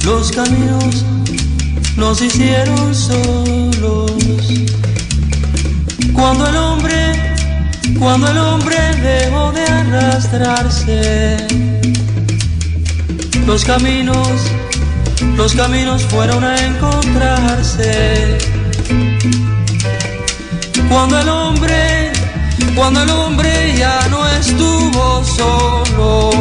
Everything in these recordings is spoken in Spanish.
Los caminos nos hicieron solos. Cuando el hombre dejó de arrastrarse, los caminos fueron a encontrarse. Cuando el hombre ya no estuvo solo.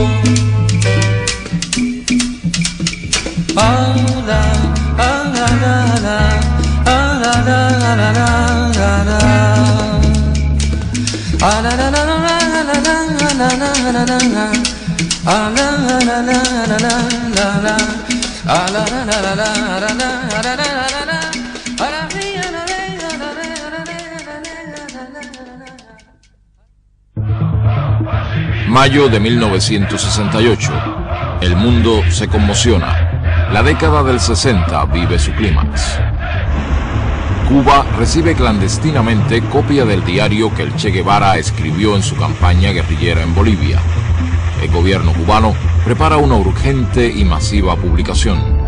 Mayo de 1968. El mundo se conmociona. La década del 60 vive su clímax. Cuba recibe clandestinamente copia del diario que el Che Guevara escribió en su campaña guerrillera en Bolivia. El gobierno cubano prepara una urgente y masiva publicación.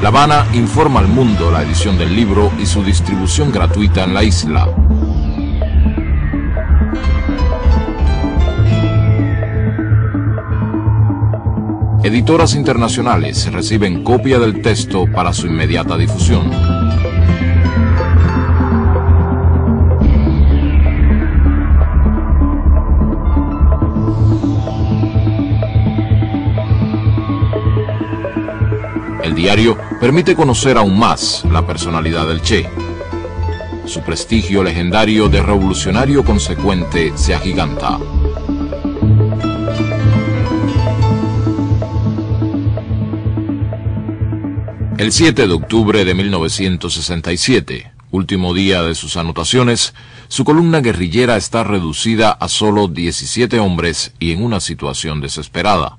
La Habana informa al mundo la edición del libro y su distribución gratuita en la isla. Editoras internacionales reciben copia del texto para su inmediata difusión. El diario permite conocer aún más la personalidad del Che. Su prestigio legendario de revolucionario consecuente se agiganta. El 7 de octubre de 1967, último día de sus anotaciones, su columna guerrillera está reducida a solo 17 hombres y en una situación desesperada.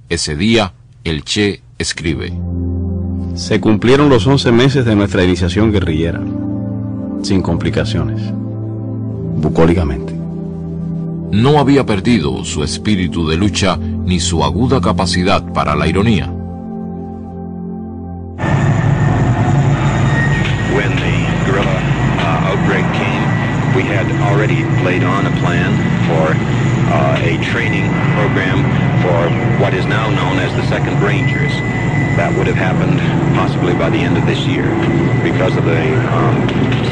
Ese día, el Che escribe: Se cumplieron los 11 meses de nuestra iniciación guerrillera, sin complicaciones, bucólicamente. No había perdido su espíritu de lucha ni su aguda capacidad para la ironía. When the guerrilla outbreak came, we had already laid on a plan for a training program for what is now known as the 2nd Rangers. That would have happened possibly by the end of this year. Because of the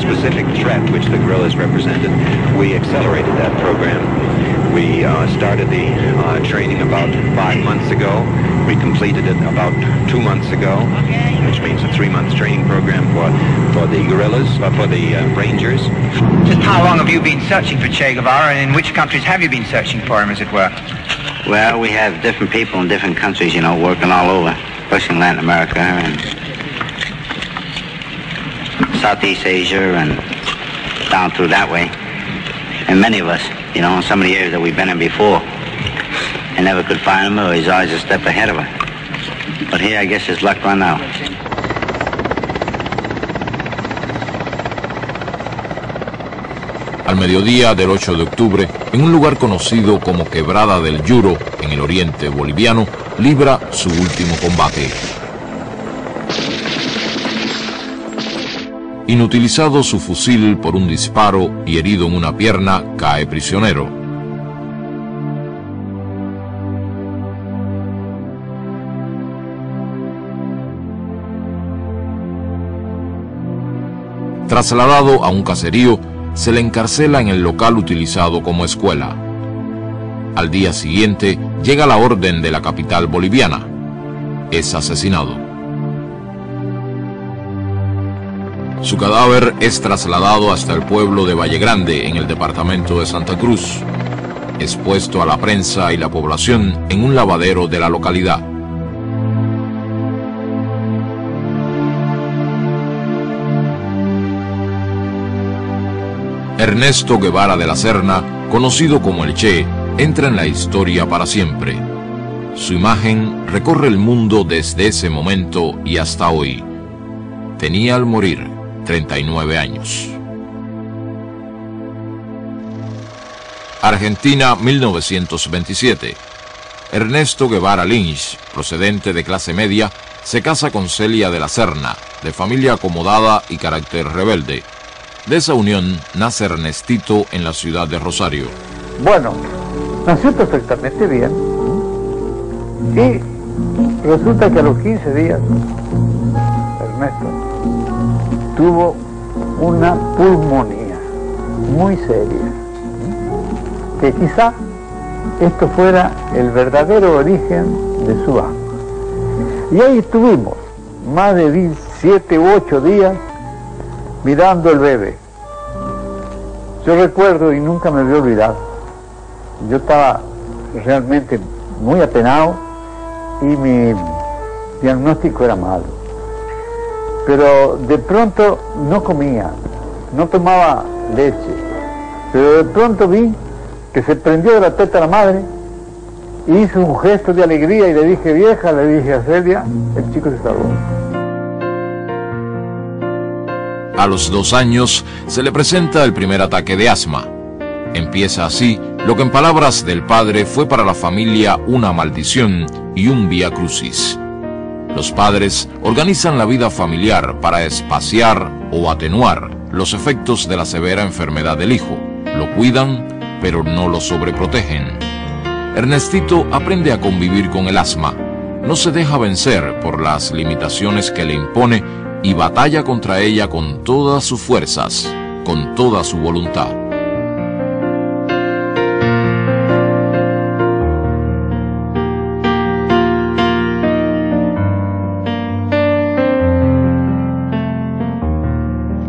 specific threat which the guerrillas represented, we accelerated that program. We started the training about 5 months ago. We completed it about 2 months ago, which means a 3-month training program for the guerrillas, for the Rangers. Just how long have you been searching for Che Guevara, and in which countries have you been searching for him, as it were? Well, we have different people in different countries, you know, working all over, especially in Latin America and Southeast Asia and down through that way. And many of us, you know, in some of the areas that we've been in before, and never could find him, or he's always a step ahead of us. But here, I guess his luck run out. Al mediodía del 8 de octubre, en un lugar conocido como Quebrada del Yuro, en el oriente boliviano, libra su último combate. Inutilizado su fusil por un disparo y herido en una pierna, cae prisionero. Trasladado a un caserío, se le encarcela en el local utilizado como escuela. Al día siguiente llega la orden de la capital boliviana. Es asesinado. Su cadáver es trasladado hasta el pueblo de Valle Grande, en el departamento de Santa Cruz. expuesto a la prensa y la población en un lavadero de la localidad. Ernesto Guevara de la Serna, conocido como el Che, entra en la historia para siempre. Su imagen recorre el mundo desde ese momento y hasta hoy. Tenía al morir 39 años. Argentina, 1927. Ernesto Guevara Lynch, procedente de clase media, se casa con Celia de la Serna, de familia acomodada y carácter rebelde. De esa unión nace Ernestito en la ciudad de Rosario. Bueno, nació perfectamente bien. Y resulta que a los 15 días, Ernesto tuvo una pulmonía muy seria, que quizá esto fuera el verdadero origen de su asma. Y ahí estuvimos, más de 7 u 8 días, mirando el bebé. Yo recuerdo, y nunca me voy a olvidar, yo estaba realmente muy apenado y mi diagnóstico era malo. Pero de pronto no comía, no tomaba leche, pero de pronto vi que se prendió de la teta la madre y hizo un gesto de alegría y le dije, vieja, le dije a Celia, el chico se salvó. A los 2 años se le presenta el primer ataque de asma. Empieza así lo que en palabras del padre fue para la familia una maldición y un vía crucis. Los padres organizan la vida familiar para espaciar o atenuar los efectos de la severa enfermedad del hijo. Lo cuidan, pero no lo sobreprotegen. Ernestito aprende a convivir con el asma. No se deja vencer por las limitaciones que le impone y batalla contra ella con todas sus fuerzas, con toda su voluntad.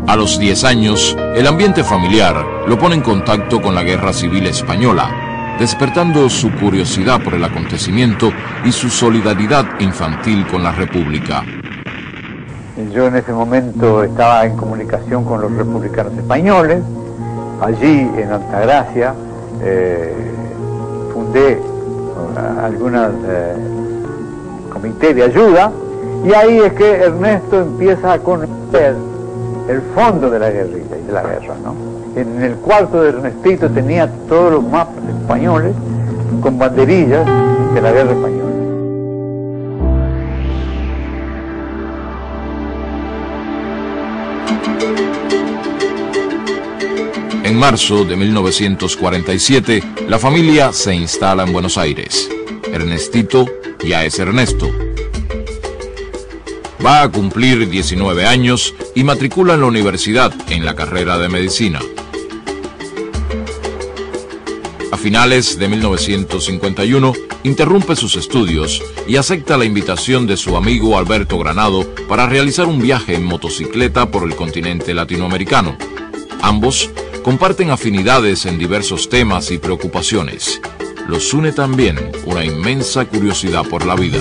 A los 10 años, el ambiente familiar lo pone en contacto con la Guerra Civil Española, despertando su curiosidad por el acontecimiento y su solidaridad infantil con la República. Yo en ese momento estaba en comunicación con los republicanos españoles. Allí en Altagracia fundé algunos comités de ayuda, y ahí es que Ernesto empieza a conocer el fondo de la guerrilla y de la guerra, ¿no? En el cuarto de Ernestito tenía todos los mapas españoles con banderillas de la guerra española. En marzo de 1947, la familia se instala en Buenos Aires. Ernestito ya es Ernesto. Va a cumplir 19 años y matricula en la universidad en la carrera de medicina. A finales de 1951, interrumpe sus estudios y acepta la invitación de su amigo Alberto Granado para realizar un viaje en motocicleta por el continente latinoamericano. Ambos comparten afinidades en diversos temas y preocupaciones. Los une también una inmensa curiosidad por la vida.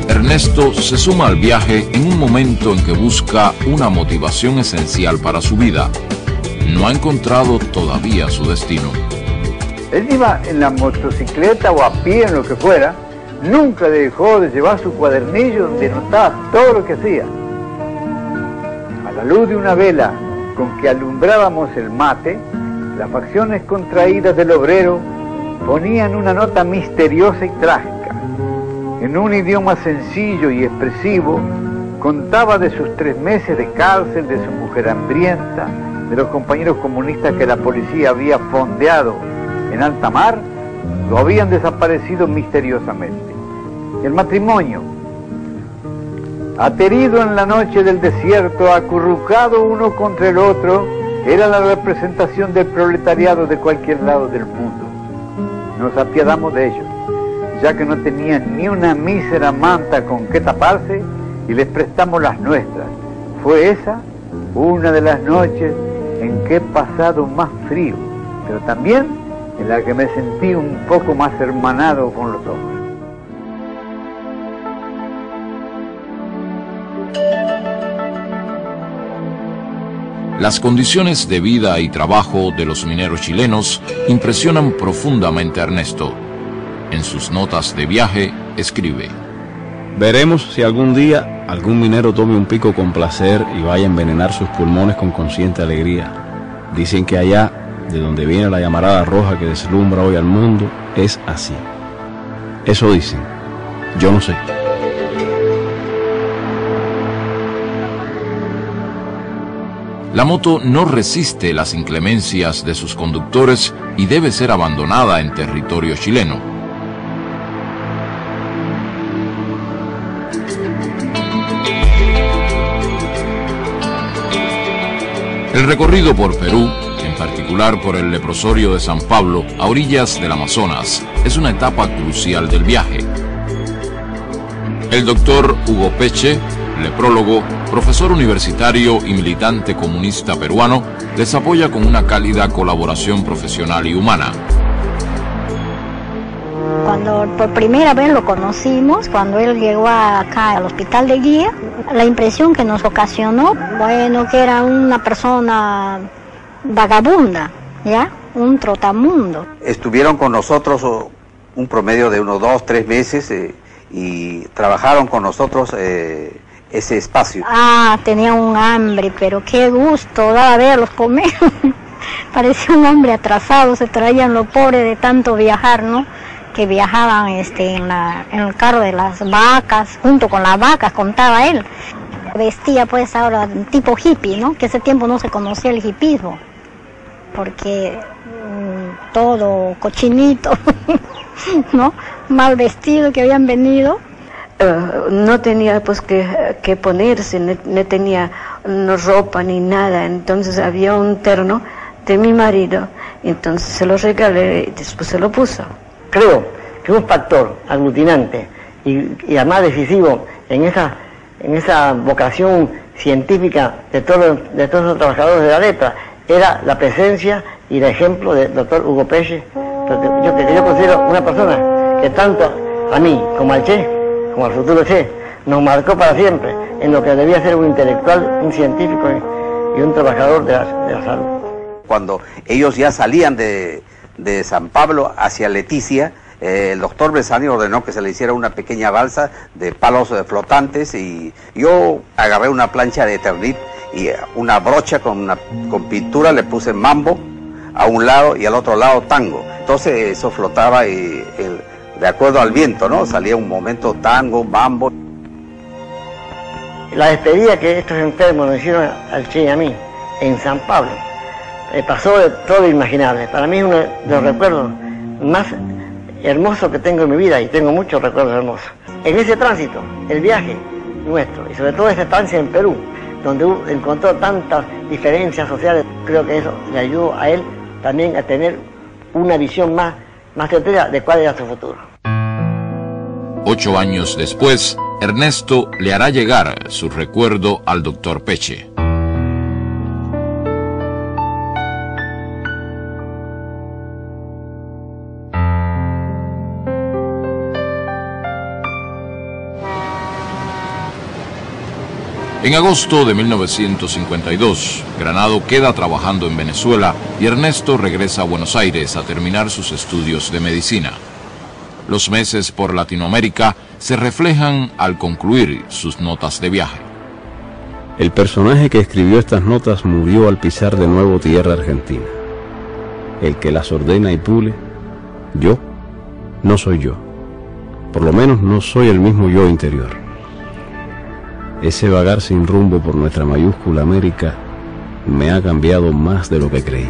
Ernesto se suma al viaje en un momento en que busca una motivación esencial para su vida. No ha encontrado todavía su destino. Él iba en la motocicleta o a pie, en lo que fuera, nunca dejó de llevar su cuadernillo donde notaba todo lo que hacía. A la luz de una vela con que alumbrábamos el mate, las facciones contraídas del obrero ponían una nota misteriosa y trágica. En un idioma sencillo y expresivo, contaba de sus 3 meses de cárcel, de su mujer hambrienta, de los compañeros comunistas que la policía había fondeado en alta mar, lo habían desaparecido misteriosamente. El matrimonio, aterido en la noche del desierto, acurrucado uno contra el otro, era la representación del proletariado de cualquier lado del mundo. nos apiadamos de ellos, ya que no tenían ni una mísera manta con que taparse, y les prestamos las nuestras. Fue esa una de las noches en que he pasado más frío, pero también en la que me sentí un poco más hermanado con los hombres. Las condiciones de vida y trabajo de los mineros chilenos impresionan profundamente a Ernesto. En sus notas de viaje escribe: veremos si algún día algún minero tome un pico con placer y vaya a envenenar sus pulmones con consciente alegría. Dicen que allá, de donde viene la llamarada roja que deslumbra hoy al mundo, es así. Eso dicen. Yo no sé. La moto no resiste las inclemencias de sus conductores y debe ser abandonada en territorio chileno. El recorrido por Perú, en particular por el leprosorio de San Pablo, a orillas del Amazonas, es una etapa crucial del viaje. El doctor Hugo Peche, leprólogo, profesor universitario y militante comunista peruano, les apoya con una cálida colaboración profesional y humana. Cuando por primera vez lo conocimos, cuando él llegó acá al hospital de Guía, la impresión que nos ocasionó, bueno, que era una persona vagabunda, ¿ya? Un trotamundo. Estuvieron con nosotros un promedio de unos 2 o 3 meses y trabajaron con nosotros ese espacio. Tenía un hambre, pero qué gusto daba verlos comer. Parecía un hombre atrasado, se traían lo pobre de tanto viajar, ¿no? Que viajaban en el carro de las vacas, junto con las vacas, contaba él. Vestía pues ahora tipo hippie, ¿no? Que ese tiempo no se conocía el hippismo, porque todo cochinito, ¿no? Mal vestido que habían venido. No tenía pues que ponerse, no tenía ropa ni nada, entonces había un terno de mi marido, entonces se lo regalé y después se lo puso. Creo que un factor aglutinante y además decisivo en esa vocación científica de todos los trabajadores de la letra era la presencia y el ejemplo del doctor Hugo Peche, que yo considero una persona que tanto a mí como al Che, como al futuro Che, nos marcó para siempre en lo que debía ser un intelectual, un científico y un trabajador de la salud. Cuando ellos ya salían de San Pablo hacia Leticia, el doctor Besani ordenó que se le hiciera una pequeña balsa de palos flotantes y yo agarré una plancha de Eternit y una brocha con pintura, le puse mambo a un lado y al otro lado tango. Entonces eso flotaba y de acuerdo al viento, ¿no? Salía un momento tango, mambo. La despedida que estos enfermos nos hicieron al Che y a mí en San Pablo pasó de todo lo imaginable. Para mí es uno de los recuerdos más hermosos que tengo en mi vida, y tengo muchos recuerdos hermosos. En ese tránsito, el viaje nuestro, y sobre todo esa estancia en Perú, donde encontró tantas diferencias sociales, creo que eso le ayudó a él también a tener una visión más certera de cuál era su futuro. 8 años después, Ernesto le hará llegar su recuerdo al doctor Peche. En agosto de 1952, Granado queda trabajando en Venezuela y Ernesto regresa a Buenos Aires a terminar sus estudios de medicina. Los meses por Latinoamérica se reflejan al concluir sus notas de viaje. El personaje que escribió estas notas murió al pisar de nuevo tierra argentina. El que las ordena y pule, yo, no soy yo. Por lo menos no soy el mismo yo interior. Ese vagar sin rumbo por nuestra mayúscula América me ha cambiado más de lo que creí.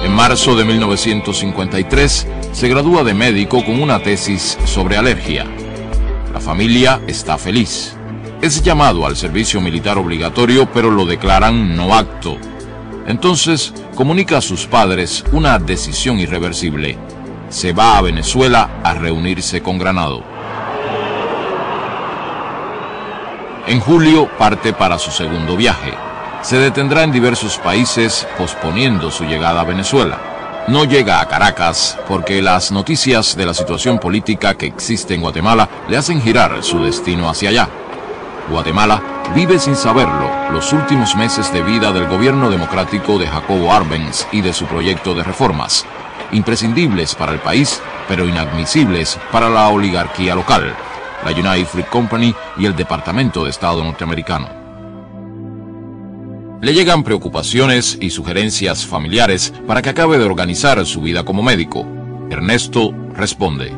En marzo de 1953 se gradúa de médico con una tesis sobre alergia. La familia está feliz. Es llamado al servicio militar obligatorio, pero lo declaran no apto. Entonces comunica a sus padres una decisión irreversible. Se va a Venezuela a reunirse con Granado. En julio parte para su segundo viaje. Se detendrá en diversos países posponiendo su llegada a Venezuela. No llega a Caracas porque las noticias de la situación política que existe en Guatemala le hacen girar su destino hacia allá. Guatemala vive sin saberlo los últimos meses de vida del gobierno democrático de Jacobo Arbenz y de su proyecto de reformas, imprescindibles para el país, pero inadmisibles para la oligarquía local, la United Fruit Company y el Departamento de Estado norteamericano. Le llegan preocupaciones y sugerencias familiares para que acabe de organizar su vida como médico. Ernesto responde: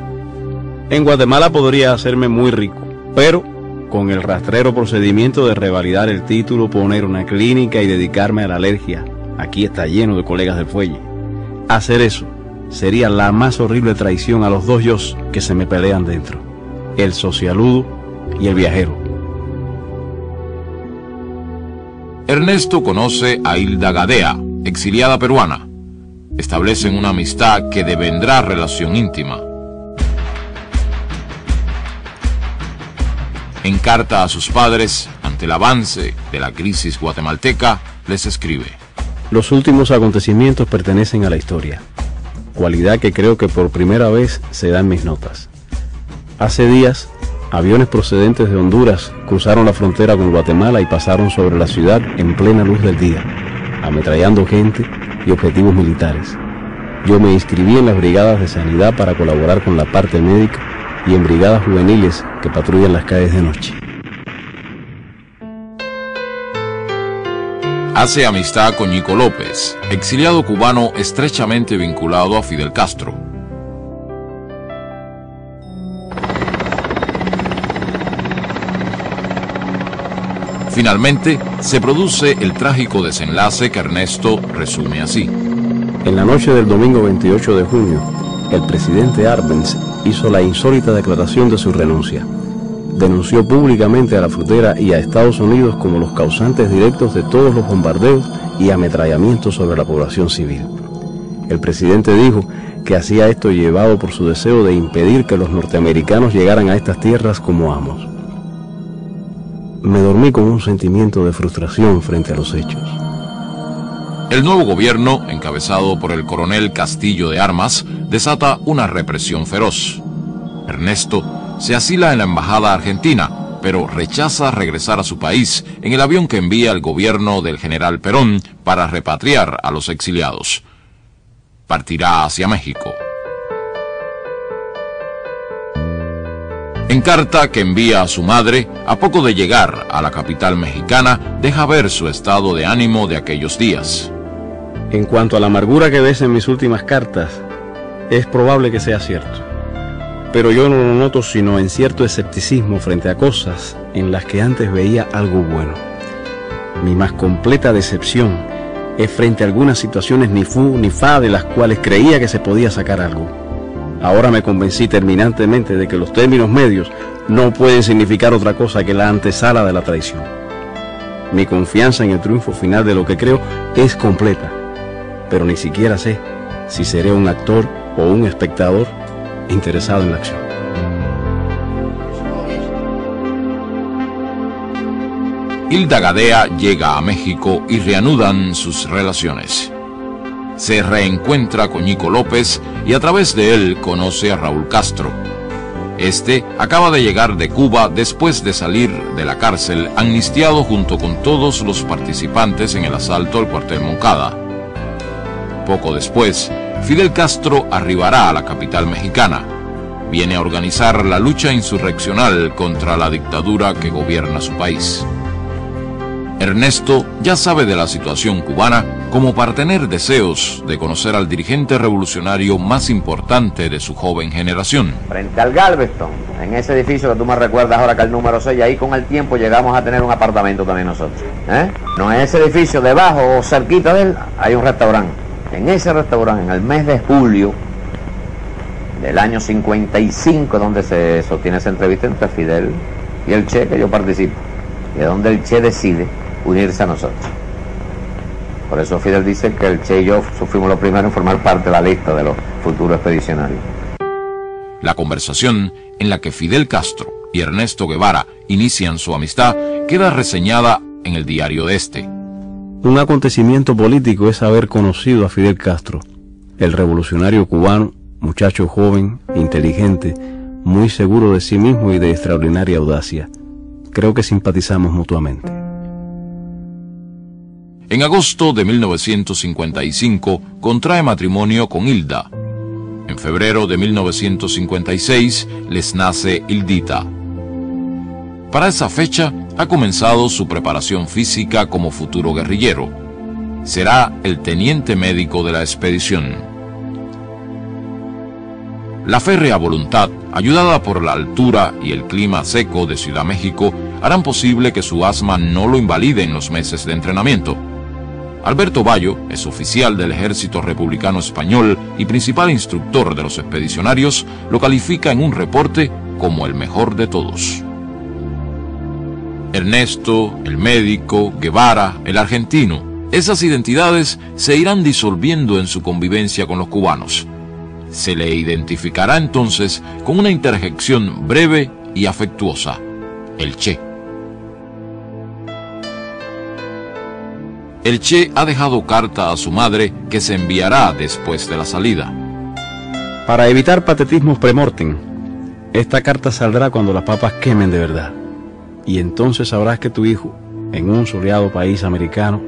En Guatemala podría hacerme muy rico, pero con el rastrero procedimiento de revalidar el título, poner una clínica y dedicarme a la alergia. Aquí está lleno de colegas del fuelle. Hacer eso sería la más horrible traición a los dos yo que se me pelean dentro: el socialudo y el viajero. Ernesto conoce a Hilda Gadea, exiliada peruana. Establecen una amistad que devendrá relación íntima. En carta a sus padres, ante el avance de la crisis guatemalteca, les escribe: Los últimos acontecimientos pertenecen a la historia, cualidad que creo que por primera vez se da en mis notas. Hace días, aviones procedentes de Honduras cruzaron la frontera con Guatemala y pasaron sobre la ciudad en plena luz del día, ametrallando gente y objetivos militares. Yo me inscribí en las brigadas de sanidad para colaborar con la parte médica y en brigadas juveniles que patrullan las calles de noche. Hace amistad con Ñico López, exiliado cubano estrechamente vinculado a Fidel Castro. Finalmente, se produce el trágico desenlace que Ernesto resume así. En la noche del domingo 28 de junio, el presidente Arbenz hizo la insólita declaración de su renuncia. Denunció públicamente a la frontera y a Estados Unidos como los causantes directos de todos los bombardeos y ametrallamientos sobre la población civil. El presidente dijo que hacía esto llevado por su deseo de impedir que los norteamericanos llegaran a estas tierras como amos. Me dormí con un sentimiento de frustración frente a los hechos. El nuevo gobierno, encabezado por el coronel Castillo de Armas, desata una represión feroz. Ernesto se asila en la embajada argentina, pero rechaza regresar a su país en el avión que envía el gobierno del general Perón para repatriar a los exiliados. Partirá hacia México. En carta que envía a su madre, a poco de llegar a la capital mexicana, deja ver su estado de ánimo de aquellos días. En cuanto a la amargura que ves en mis últimas cartas, es probable que sea cierto. Pero yo no lo noto sino en cierto escepticismo frente a cosas en las que antes veía algo bueno. Mi más completa decepción es frente a algunas situaciones ni fu ni fa de las cuales creía que se podía sacar algo. Ahora me convencí terminantemente de que los términos medios no pueden significar otra cosa que la antesala de la traición. Mi confianza en el triunfo final de lo que creo es completa, pero ni siquiera sé si seré un actor o un espectador interesado en la acción. Hilda Gadea llega a México y reanudan sus relaciones. Se reencuentra con Ñico López y a través de él conoce a Raúl Castro. Este acaba de llegar de Cuba después de salir de la cárcel amnistiado junto con todos los participantes en el asalto al cuartel Moncada. Poco después, Fidel Castro arribará a la capital mexicana. Viene a organizar la lucha insurreccional contra la dictadura que gobierna su país. Ernesto ya sabe de la situación cubana como para tener deseos de conocer al dirigente revolucionario más importante de su joven generación. Frente al Galveston, en ese edificio que tú me recuerdas ahora que el número 6, ahí con el tiempo llegamos a tener un apartamento también nosotros. No, en ese edificio debajo o cerquita de él hay un restaurante. En ese restaurante, en el mes de julio del año 55, donde se sostiene esa entrevista entre Fidel y el Che, que yo participo, y es donde el Che decide unirse a nosotros. Por eso Fidel dice que el Che y yo fuimos los primeros en formar parte de la lista de los futuros expedicionarios. La conversación en la que Fidel Castro y Ernesto Guevara inician su amistad queda reseñada en el diario de este. Un acontecimiento político es haber conocido a Fidel Castro, el revolucionario cubano, muchacho joven, inteligente, muy seguro de sí mismo y de extraordinaria audacia. Creo que simpatizamos mutuamente. En agosto de 1955 contrae matrimonio con Hilda. En febrero de 1956 les nace Hildita. Para esa fecha ha comenzado su preparación física como futuro guerrillero. Será el teniente médico de la expedición. La férrea voluntad, ayudada por la altura y el clima seco de Ciudad México, harán posible que su asma no lo invalide en los meses de entrenamiento. Alberto Bayo es oficial del Ejército Republicano Español y principal instructor de los expedicionarios, lo califica en un reporte como el mejor de todos. Ernesto, el médico, Guevara, el argentino, esas identidades se irán disolviendo en su convivencia con los cubanos. Se le identificará entonces con una interjección breve y afectuosa: el Che. El Che ha dejado carta a su madre que se enviará después de la salida. Para evitar patetismos premortem, esta carta saldrá cuando las papas quemen de verdad. Y entonces sabrás que tu hijo, en un soleado país americano,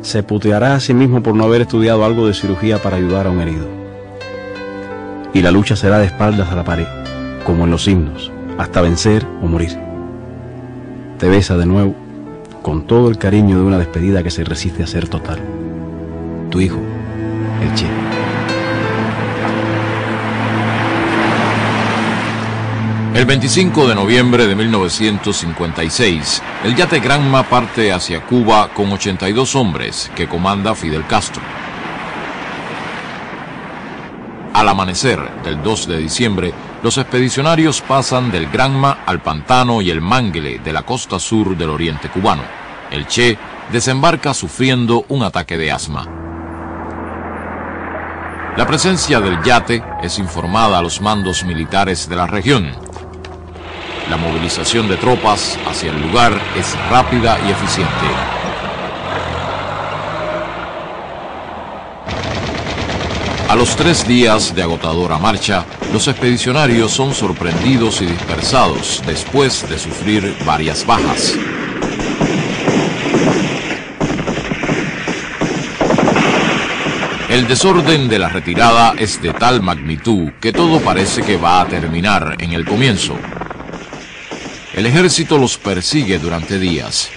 se puteará a sí mismo por no haber estudiado algo de cirugía para ayudar a un herido. Y la lucha será de espaldas a la pared, como en los himnos, hasta vencer o morir. Te besa de nuevo, con todo el cariño de una despedida que se resiste a ser total. Tu hijo, el Che. El 25 de noviembre de 1956, el yate Granma parte hacia Cuba con 82 hombres que comanda Fidel Castro. Al amanecer del 2 de diciembre, los expedicionarios pasan del Granma al Pantano y el Mangle de la costa sur del oriente cubano. El Che desembarca sufriendo un ataque de asma. La presencia del yate es informada a los mandos militares de la región. La movilización de tropas hacia el lugar es rápida y eficiente. A los 3 días de agotadora marcha, los expedicionarios son sorprendidos y dispersados después de sufrir varias bajas. El desorden de la retirada es de tal magnitud que todo parece que va a terminar en el comienzo. El ejército los persigue durante días.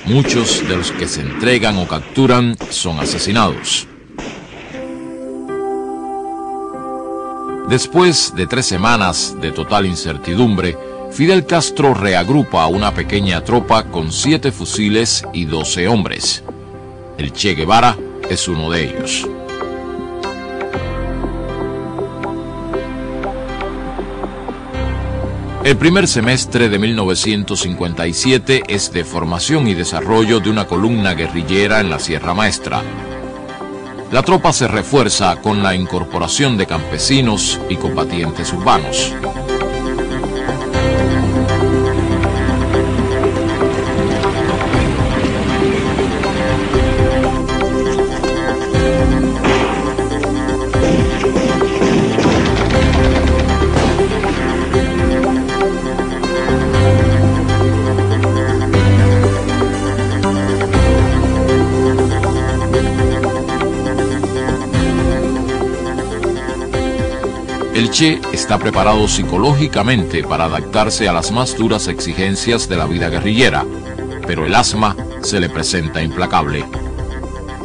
Muchos de los que se entregan o capturan son asesinados. Después de 3 semanas de total incertidumbre, Fidel Castro reagrupa a una pequeña tropa con 7 fusiles y 12 hombres. El Che Guevara es uno de ellos. El primer semestre de 1957 es de formación y desarrollo de una columna guerrillera en la Sierra Maestra. La tropa se refuerza con la incorporación de campesinos y combatientes urbanos. El Che está preparado psicológicamente para adaptarse a las más duras exigencias de la vida guerrillera, pero el asma se le presenta implacable.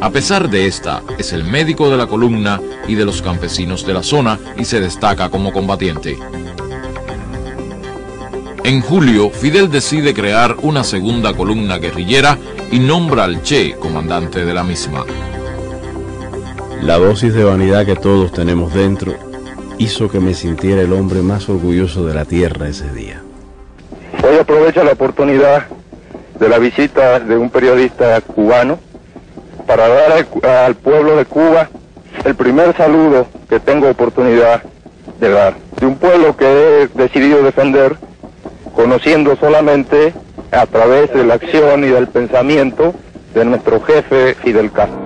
A pesar de esta, es el médico de la columna y de los campesinos de la zona y se destaca como combatiente. En julio, Fidel decide crear una segunda columna guerrillera y nombra al Che comandante de la misma. La dosis de vanidad que todos tenemos dentro hizo que me sintiera el hombre más orgulloso de la tierra ese día. Hoy aprovecho la oportunidad de la visita de un periodista cubano para dar al pueblo de Cuba el primer saludo que tengo oportunidad de dar, de un pueblo que he decidido defender, conociendo solamente a través de la acción y del pensamiento de nuestro jefe Fidel Castro.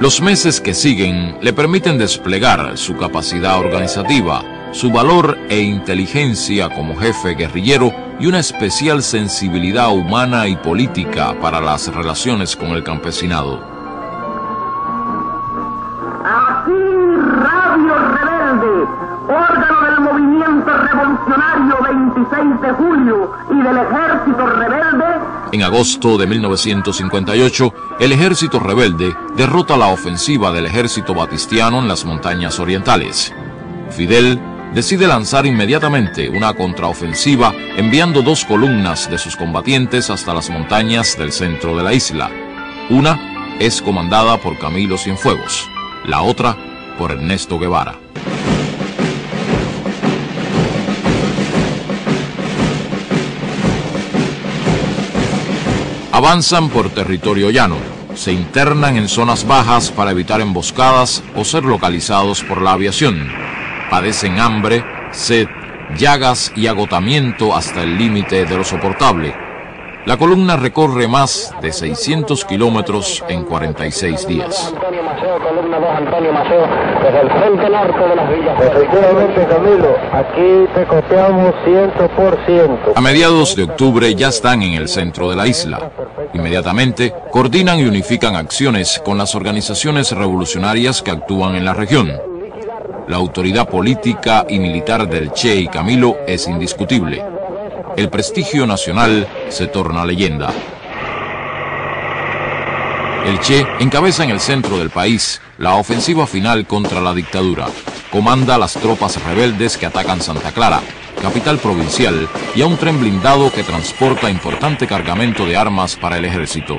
Los meses que siguen le permiten desplegar su capacidad organizativa, su valor e inteligencia como jefe guerrillero y una especial sensibilidad humana y política para las relaciones con el campesinado. Aquí Radio Rebelde, órgano del movimiento revolucionario 26 de julio y del ejército rebelde. En agosto de 1958, el ejército rebelde derrota la ofensiva del ejército batistiano en las montañas orientales. Fidel decide lanzar inmediatamente una contraofensiva enviando 2 columnas de sus combatientes hasta las montañas del centro de la isla. Una es comandada por Camilo Cienfuegos, la otra por Ernesto Guevara. Avanzan por territorio llano, se internan en zonas bajas para evitar emboscadas o ser localizados por la aviación. Padecen hambre, sed, llagas y agotamiento hasta el límite de lo soportable. La columna recorre más de 600 kilómetros en 46 días. Antonio Maceo, columna 2, Antonio Maceo, desde el frente norte de las villas. Efectivamente, Camilo, aquí te copiamos 100%. A mediados de octubre ya están en el centro de la isla. Inmediatamente coordinan y unifican acciones con las organizaciones revolucionarias que actúan en la región. La autoridad política y militar del Che y Camilo es indiscutible. El prestigio nacional se torna leyenda. El Che encabeza en el centro del país la ofensiva final contra la dictadura. Comanda a las tropas rebeldes que atacan Santa Clara, capital provincial, y a un tren blindado que transporta importante cargamento de armas para el ejército.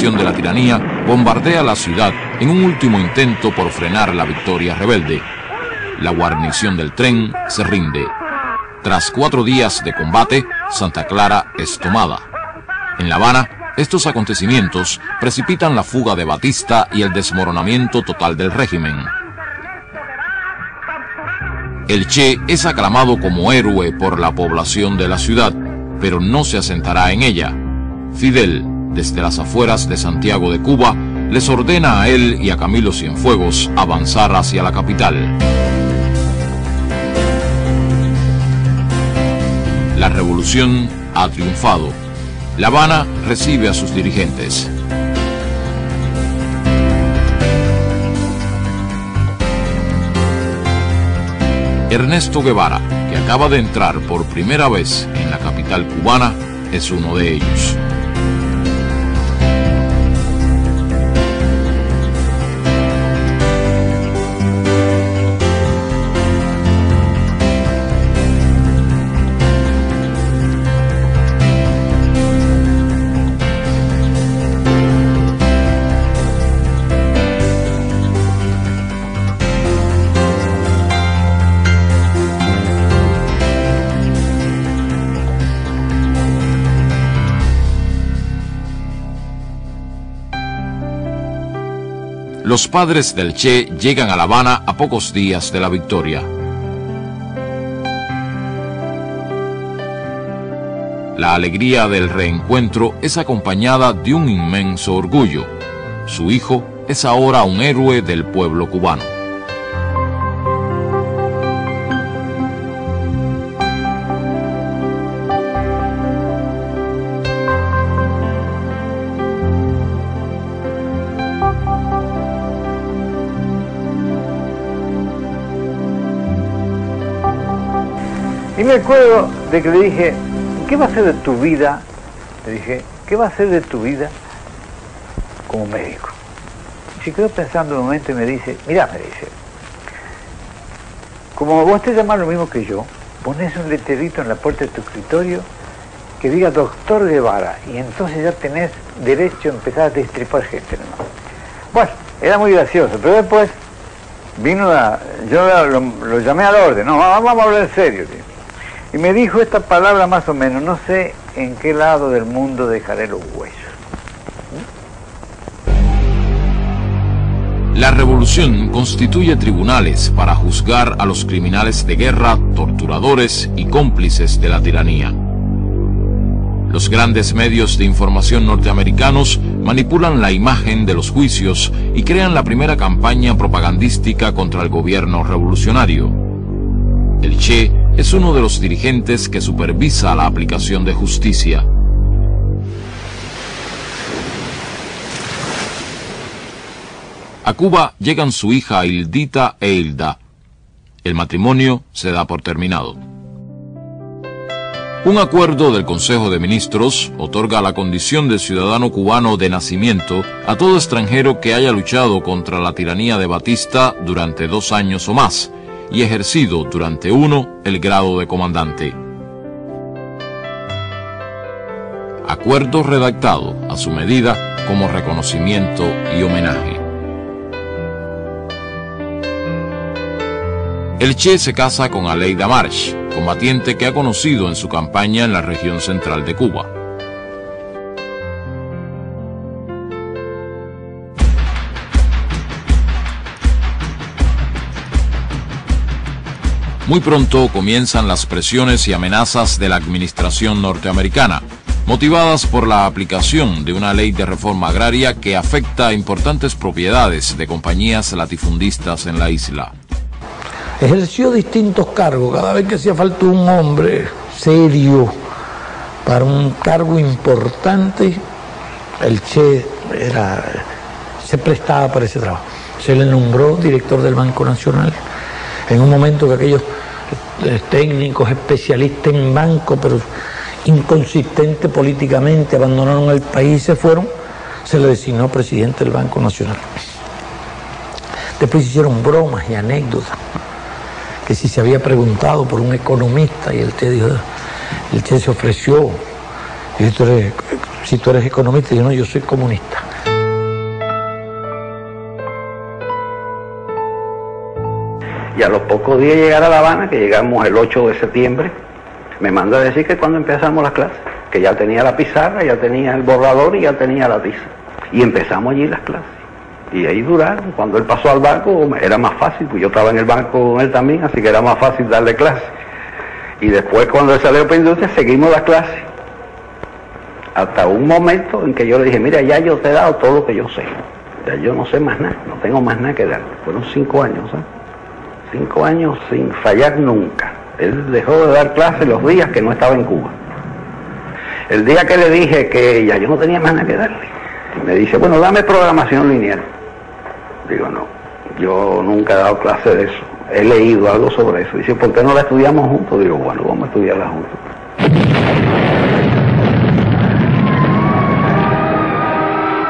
De la tiranía bombardea la ciudad en un último intento por frenar la victoria rebelde. La guarnición del tren se rinde. Tras 4 días de combate, Santa Clara es tomada. En La Habana, estos acontecimientos precipitan la fuga de Batista y el desmoronamiento total del régimen. El Che es aclamado como héroe por la población de la ciudad, pero no se asentará en ella. Fidel, desde las afueras de Santiago de Cuba, les ordena a él y a Camilo Cienfuegos avanzar hacia la capital. La revolución ha triunfado. La Habana recibe a sus dirigentes. Ernesto Guevara, que acaba de entrar por primera vez en la capital cubana, es uno de ellos. Los padres del Che llegan a La Habana a pocos días de la victoria. La alegría del reencuentro es acompañada de un inmenso orgullo. Su hijo es ahora un héroe del pueblo cubano. Y me acuerdo de que le dije, ¿qué va a ser de tu vida? Le dije, ¿qué va a ser de tu vida como médico? Y se quedó pensando un momento y me dice, mirá, me dice, como vos te llamás lo mismo que yo, pones un letrerito en la puerta de tu escritorio que diga doctor Guevara, y entonces ya tenés derecho a empezar a destripar gente, ¿no? Bueno, era muy gracioso, pero después vino yo lo llamé al orden, no, vamos a hablar en serio, tío. Y me dijo esta palabra más o menos: no sé en qué lado del mundo dejaré los huesos. La revolución constituye tribunales para juzgar a los criminales de guerra, torturadores y cómplices de la tiranía. Los grandes medios de información norteamericanos manipulan la imagen de los juicios y crean la primera campaña propagandística contra el gobierno revolucionario. El Che es uno de los dirigentes que supervisa la aplicación de justicia. A Cuba llegan su hija Hildita e Hilda. El matrimonio se da por terminado. Un acuerdo del Consejo de Ministros otorga la condición de ciudadano cubano de nacimiento a todo extranjero que haya luchado contra la tiranía de Batista durante 2 años o más y ejercido durante 1 el grado de comandante. Acuerdo redactado a su medida como reconocimiento y homenaje. El Che se casa con Aleida March, combatiente que ha conocido en su campaña en la región central de Cuba. Muy pronto comienzan las presiones y amenazas de la administración norteamericana, motivadas por la aplicación de una ley de reforma agraria que afecta a importantes propiedades de compañías latifundistas en la isla. Ejerció distintos cargos, cada vez que hacía falta un hombre serio para un cargo importante, el Che se prestaba para ese trabajo. Se le nombró director del Banco Nacional, en un momento que aquellos técnicos especialistas en banco, pero inconsistentes políticamente, abandonaron el país y se fueron, se le designó presidente del Banco Nacional. Después hicieron bromas y anécdotas, que si se había preguntado por un economista, y el Che se ofreció, y si tú eres economista, y yo no, yo soy comunista. Y a los pocos días de llegar a La Habana, que llegamos el 8 de septiembre, me manda a decir que cuando empezamos las clases, que ya tenía la pizarra, ya tenía el borrador y ya tenía la tiza. Y empezamos allí las clases. Y ahí duraron. Cuando él pasó al banco era más fácil, pues yo estaba en el banco con él también, así que era más fácil darle clases. Y después cuando él salió para industria seguimos las clases. Hasta un momento en que yo le dije: mira, ya yo te he dado todo lo que yo sé. Ya yo no sé más nada, no tengo más nada que dar. Fueron 5 años, ¿sabes? 5 años sin fallar nunca. Él dejó de dar clases los días que no estaba en Cuba. El día que le dije que ya yo no tenía más nada que darle, me dice: bueno, dame programación lineal. Digo: no, yo nunca he dado clase de eso. He leído algo sobre eso. Dice: ¿por qué no la estudiamos juntos? Digo: bueno, vamos a estudiarla juntos.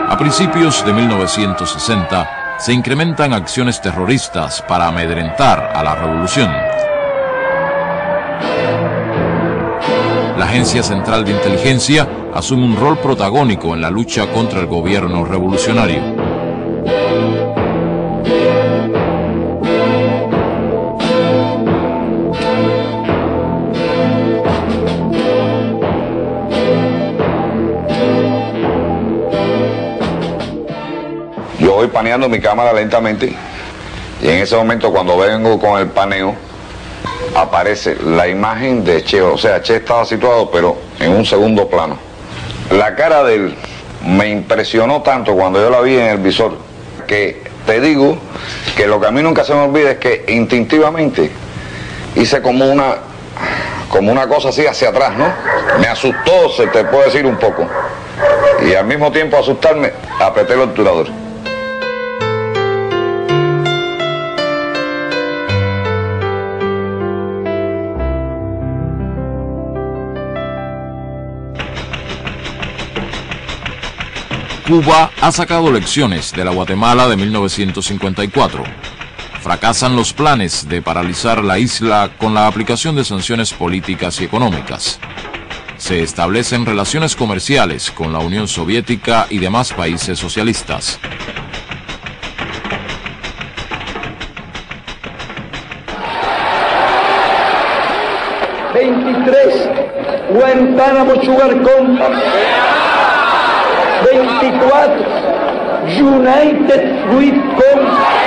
A principios de 1960 se incrementan acciones terroristas para amedrentar a la revolución. La Agencia Central de Inteligencia asume un rol protagónico en la lucha contra el gobierno revolucionario. Yo voy paneando mi cámara lentamente y en ese momento, cuando vengo con el paneo, aparece la imagen de Che. O sea, Che estaba situado pero en un segundo plano. La cara de él me impresionó tanto cuando yo la vi en el visor, que te digo que lo que a mí nunca se me olvida es que instintivamente hice como una cosa así hacia atrás, ¿no? Me asustó, se te puede decir, un poco, y al mismo tiempo asustarme, apreté el obturador. Cuba ha sacado lecciones de la Guatemala de 1954. Fracasan los planes de paralizar la isla con la aplicación de sanciones políticas y económicas. se establecen relaciones comerciales con la Unión Soviética y demás países socialistas. Guantánamo Sugar Company. 24 United Fruit Company.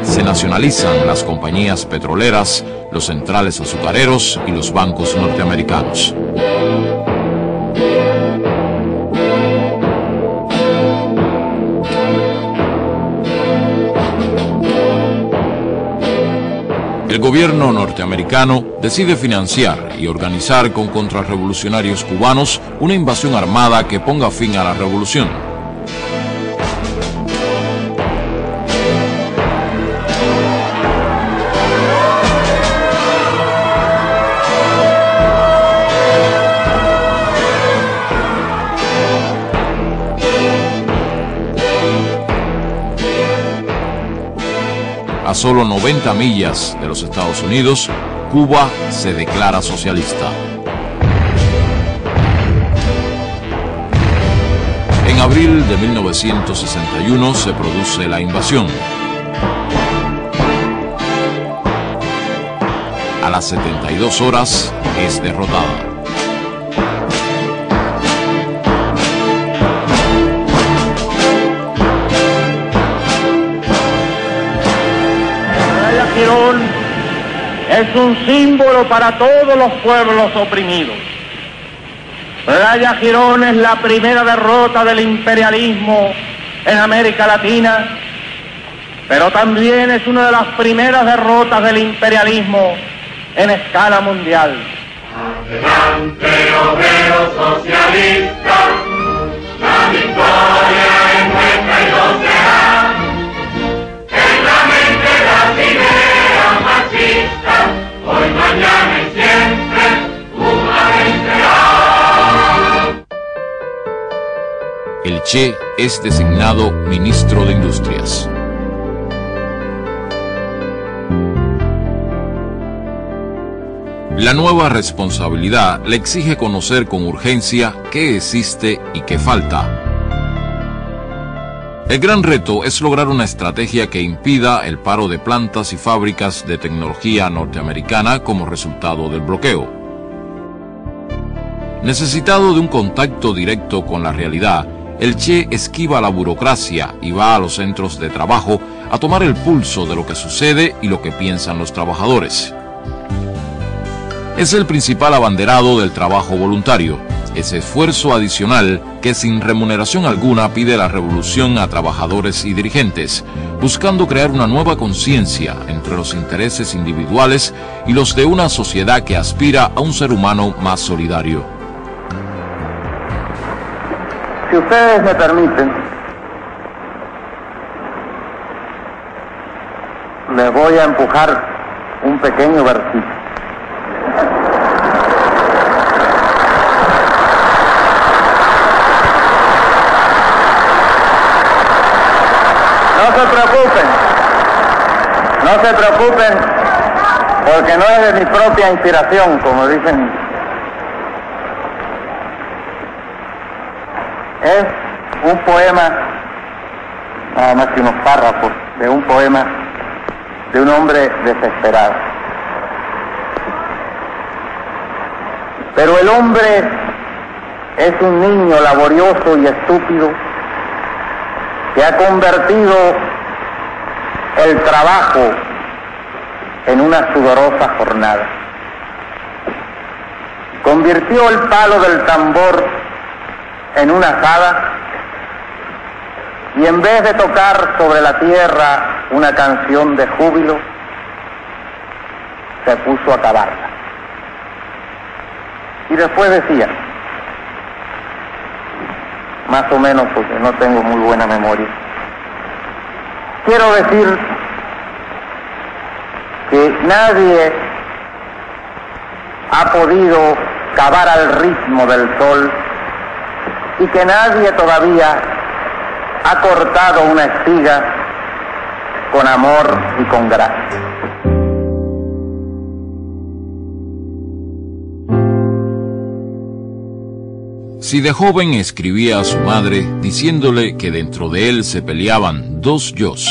Se nacionalizan las compañías petroleras, los centrales azucareros y los bancos norteamericanos. El gobierno norteamericano decide financiar y organizar con contrarrevolucionarios cubanos una invasión armada que ponga fin a la revolución. A solo 90 millas de los Estados Unidos, Cuba se declara socialista. En abril de 1961 se produce la invasión. A las 72 horas es derrotada. Girón es un símbolo para todos los pueblos oprimidos. Playa Girón es la primera derrota del imperialismo en América Latina, pero también es una de las primeras derrotas del imperialismo en escala mundial. Adelante, obreros socialistas, la victoria es nuestra y lo será. En la mente las ideas marxistas, hoy, mañana y siempre, Cuba vencerá. El Che es designado ministro de Industrias. La nueva responsabilidad le exige conocer con urgencia qué existe y qué falta. El gran reto es lograr una estrategia que impida el paro de plantas y fábricas de tecnología norteamericana como resultado del bloqueo. Necesitado de un contacto directo con la realidad, el Che esquiva la burocracia y va a los centros de trabajo a tomar el pulso de lo que sucede y lo que piensan los trabajadores. Es el principal abanderado del trabajo voluntario, ese esfuerzo adicional que sin remuneración alguna pide la revolución a trabajadores y dirigentes, buscando crear una nueva conciencia entre los intereses individuales y los de una sociedad que aspira a un ser humano más solidario. Si ustedes me permiten, les voy a empujar un pequeño versículo. No se preocupen, porque no es de mi propia inspiración, como dicen. Es un poema, nada más que unos párrafos de un poema de un hombre desesperado. Pero el hombre es un niño laborioso y estúpido que ha convertido el trabajo en una sudorosa jornada. Convirtió el palo del tambor en una azada y en vez de tocar sobre la tierra una canción de júbilo, se puso a cavarla. Y después decía, más o menos porque no tengo muy buena memoria, quiero decir que nadie ha podido cavar al ritmo del sol y que nadie todavía ha cortado una espiga con amor y con gracia. Si de joven escribía a su madre diciéndole que dentro de él se peleaban dos yos,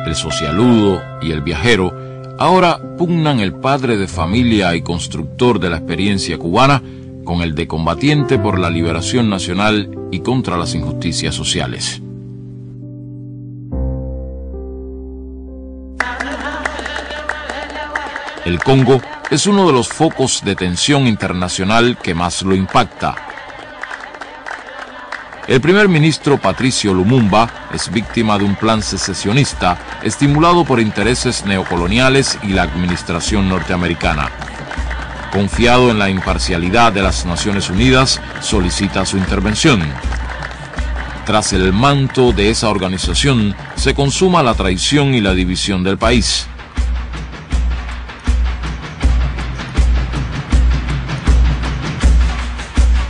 el socialudo y el viajero, ahora pugnan el padre de familia y constructor de la experiencia cubana con el de combatiente por la liberación nacional y contra las injusticias sociales. El Congo es uno de los focos de tensión internacional que más lo impacta. El primer ministro Patricio Lumumba es víctima de un plan secesionista estimulado por intereses neocoloniales y la administración norteamericana. Confiado en la imparcialidad de las Naciones Unidas, solicita su intervención. Tras el manto de esa organización, se consuma la traición y la división del país.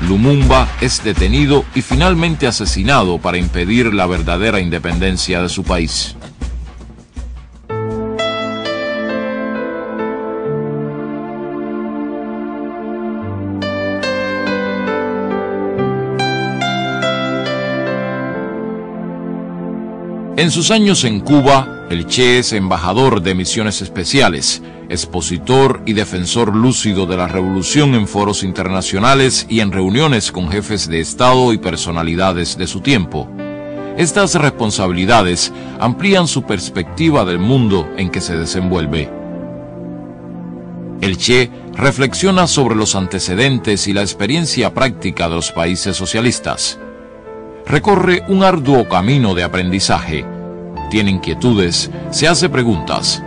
Lumumba es detenido y finalmente asesinado para impedir la verdadera independencia de su país. En sus años en Cuba, el Che es embajador de misiones especiales, expositor y defensor lúcido de la revolución en foros internacionales y en reuniones con jefes de Estado y personalidades de su tiempo. Estas responsabilidades amplían su perspectiva del mundo en que se desenvuelve. El Che reflexiona sobre los antecedentes y la experiencia práctica de los países socialistas. Recorre un arduo camino de aprendizaje. Tiene inquietudes, se hace preguntas.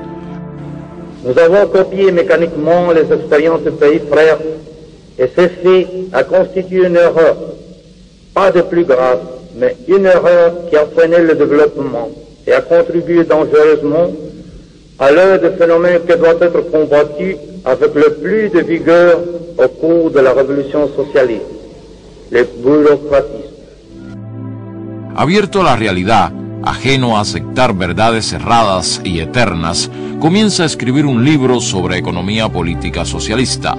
Nous avons copié mécaniquement les expériences des pays frères et ceci a constitué une erreur, pas de plus grave, mais une erreur qui a freiné le développement et a contribué dangereusement à l'un des phénomènes qui doit être combattu avec le plus de vigueur au cours de la révolution socialiste, le bureaucratisme. Abierto a la realidad, ajeno a aceptar verdades cerradas y eternas, comienza a escribir un libro sobre economía política socialista.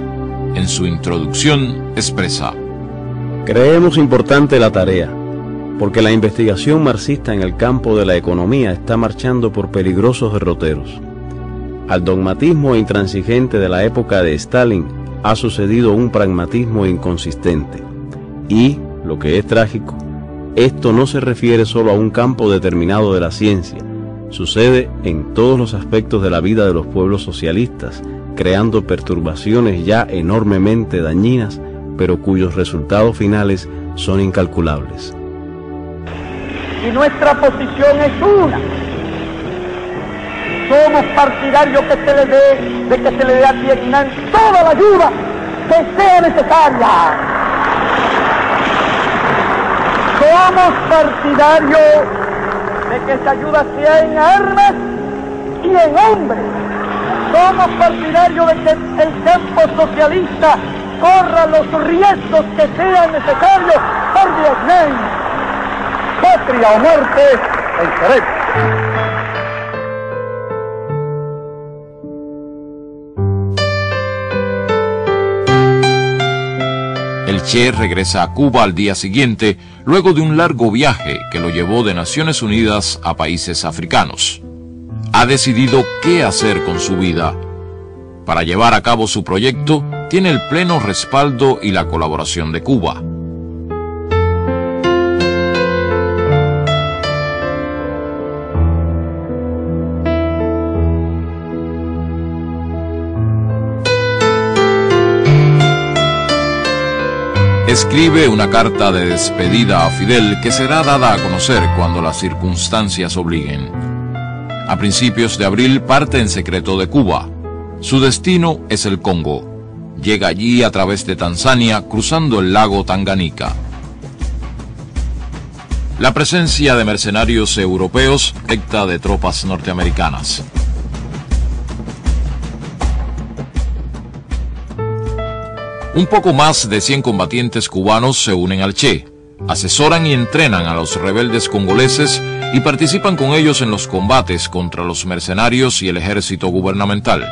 En su introducción expresa: creemos importante la tarea, porque la investigación marxista en el campo de la economía está marchando por peligrosos derroteros. Al dogmatismo intransigente de la época de Stalin ha sucedido un pragmatismo inconsistente. Y, lo que es trágico, esto no se refiere solo a un campo determinado de la ciencia, sucede en todos los aspectos de la vida de los pueblos socialistas, creando perturbaciones ya enormemente dañinas, pero cuyos resultados finales son incalculables. Y nuestra posición es una. Somos partidarios de que se le dé a Vietnam toda la ayuda que sea necesaria. Somos partidarios de que esa ayuda sea en armas y en hombres. Somos partidarios de que el campo socialista corra los riesgos que sean necesarios por Vietnam. Patria o muerte, venceremos. El Che regresa a Cuba al día siguiente, luego de un largo viaje que lo llevó de Naciones Unidas a países africanos. Ha decidido qué hacer con su vida. Para llevar a cabo su proyecto, tiene el pleno respaldo y la colaboración de Cuba. Escribe una carta de despedida a Fidel que será dada a conocer cuando las circunstancias obliguen. A principios de abril parte en secreto de Cuba. Su destino es el Congo. Llega allí a través de Tanzania, cruzando el lago Tanganica. La presencia de mercenarios europeos detecta de tropas norteamericanas. Un poco más de 100 combatientes cubanos se unen al Che, asesoran y entrenan a los rebeldes congoleses y participan con ellos en los combates contra los mercenarios y el ejército gubernamental.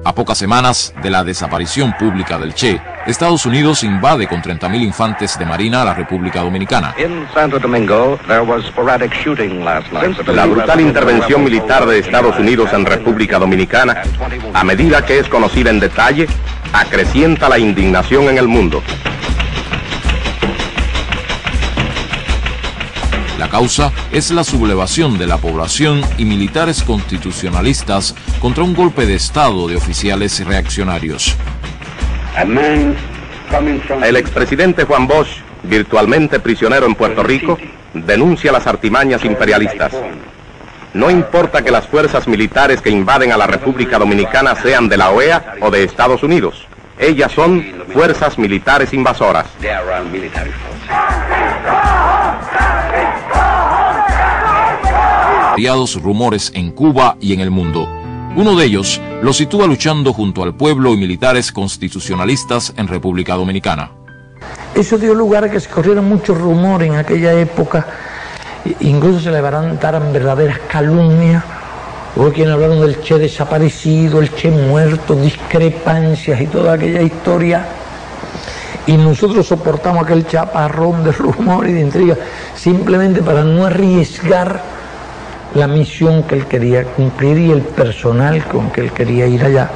A A pocas semanas de la desaparición pública del Che, Estados Unidos invade con 30.000 infantes de marina a la República Dominicana. La brutal intervención militar de Estados Unidos en República Dominicana, a medida que es conocida en detalle, acrecienta la indignación en el mundo. La causa es la sublevación de la población y militares constitucionalistas contra un golpe de Estado de oficiales reaccionarios. El expresidente Juan Bosch, virtualmente prisionero en Puerto Rico, denuncia las artimañas imperialistas. No importa que las fuerzas militares que invaden a la República Dominicana sean de la OEA o de Estados Unidos. Ellas son fuerzas militares invasoras. Variados rumores en Cuba y en el mundo. Uno de ellos lo sitúa luchando junto al pueblo y militares constitucionalistas en República Dominicana. Eso dio lugar a que se corrieran muchos rumores en aquella época, incluso se levantaran verdaderas calumnias. Hubo quienes hablaron del Che desaparecido, el Che muerto, discrepancias y toda aquella historia. Y nosotros soportamos aquel chaparrón de rumor y de intriga simplemente para no arriesgar la misión que él quería cumplir y el personal con que él quería ir allá.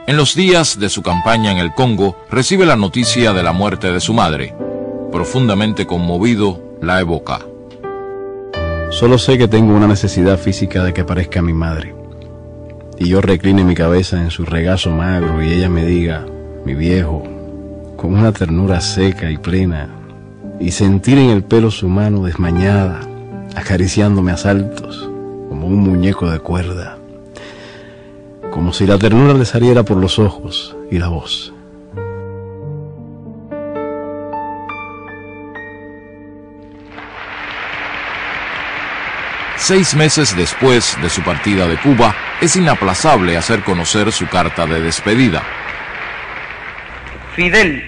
En los días de su campaña en el Congo, recibe la noticia de la muerte de su madre. Profundamente conmovido, la evoca. Solo sé que tengo una necesidad física de que aparezca mi madre. Y yo recline mi cabeza en su regazo magro y ella me diga, mi viejo, con una ternura seca y plena, y sentir en el pelo su mano desmañada, acariciándome a saltos, como un muñeco de cuerda, como si la ternura le saliera por los ojos y la voz. Seis meses después de su partida de Cuba, es inaplazable hacer conocer su carta de despedida. Fidel,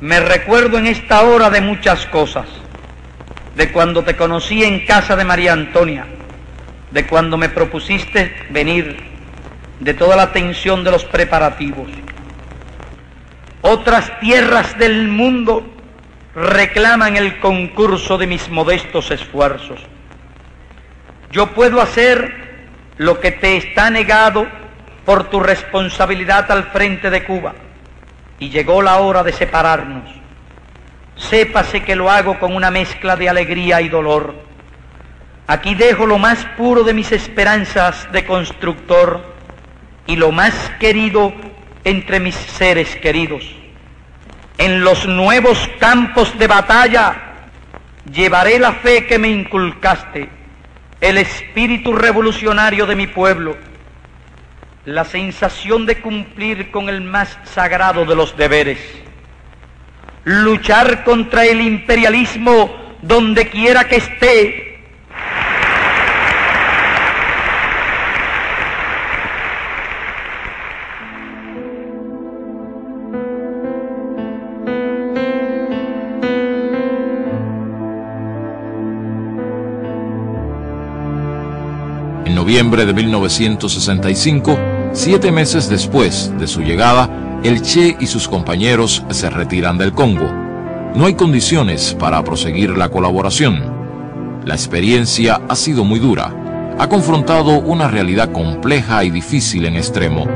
me recuerdo en esta hora de muchas cosas. De cuando te conocí en casa de María Antonia, de cuando me propusiste venir, de toda la tensión de los preparativos. Otras tierras del mundo reclaman el concurso de mis modestos esfuerzos. Yo puedo hacer lo que te está negado por tu responsabilidad al frente de Cuba, y llegó la hora de separarnos. Sépase que lo hago con una mezcla de alegría y dolor. Aquí dejo lo más puro de mis esperanzas de constructor y lo más querido entre mis seres queridos. En los nuevos campos de batalla llevaré la fe que me inculcaste, el espíritu revolucionario de mi pueblo, la sensación de cumplir con el más sagrado de los deberes. Luchar contra el imperialismo donde quiera que esté. En noviembre de 1965, 7 meses después de su llegada, el Che y sus compañeros se retiran del Congo. No hay condiciones para proseguir la colaboración. La experiencia ha sido muy dura. Ha confrontado una realidad compleja y difícil en extremo.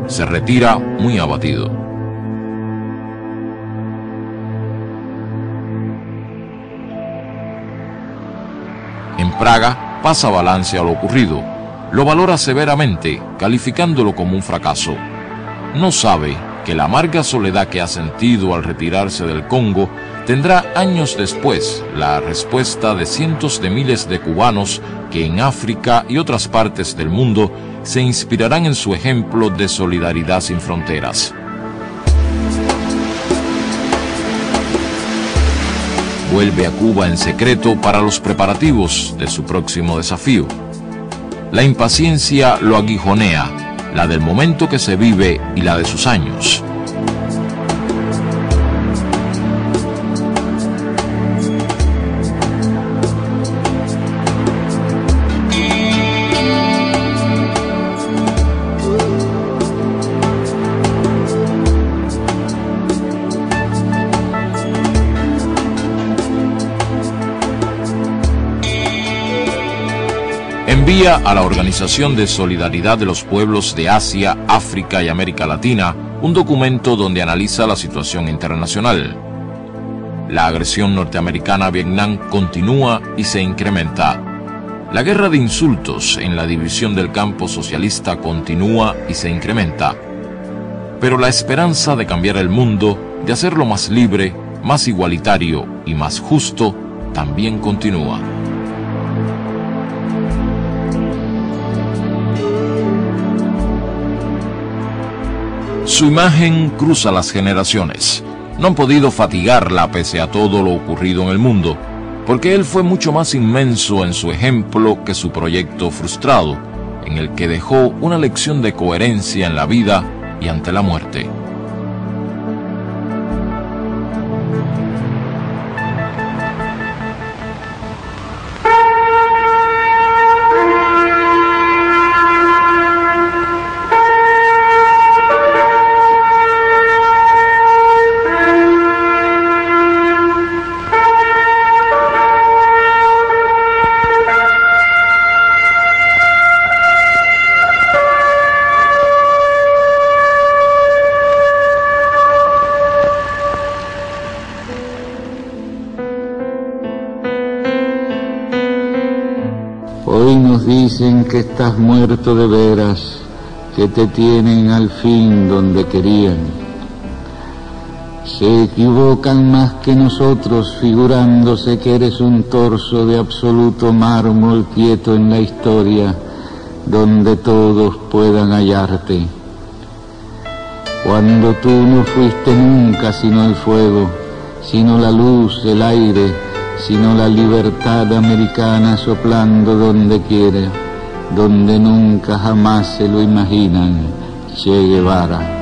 Se retira muy abatido. En Praga pasa balance a lo ocurrido. Lo valora severamente, calificándolo como un fracaso. No sabe que la amarga soledad que ha sentido al retirarse del Congo tendrá años después la respuesta de cientos de miles de cubanos que en África y otras partes del mundo se inspirarán en su ejemplo de solidaridad sin fronteras. Vuelve a Cuba en secreto para los preparativos de su próximo desafío. La impaciencia lo aguijonea, la del momento que se vive y la de sus años. envía a la Organización de Solidaridad de los Pueblos de Asia, África y América Latina un documento donde analiza la situación internacional. La agresión norteamericana a Vietnam continúa y se incrementa. La guerra de insultos en la división del campo socialista continúa y se incrementa. Pero la esperanza de cambiar el mundo, de hacerlo más libre, más igualitario y más justo, también continúa. Su imagen cruza las generaciones. No han podido fatigarla pese a todo lo ocurrido en el mundo, porque él fue mucho más inmenso en su ejemplo que su proyecto frustrado, en el que dejó una lección de coherencia en la vida y ante la muerte. Hoy nos dicen que estás muerto de veras, que te tienen al fin donde querían. Se equivocan más que nosotros, figurándose que eres un torso de absoluto mármol quieto en la historia, donde todos puedan hallarte. Cuando tú no fuiste nunca sino el fuego, sino la luz, el aire, sino la libertad americana soplando donde quiera, donde nunca jamás se lo imaginan, Che Guevara.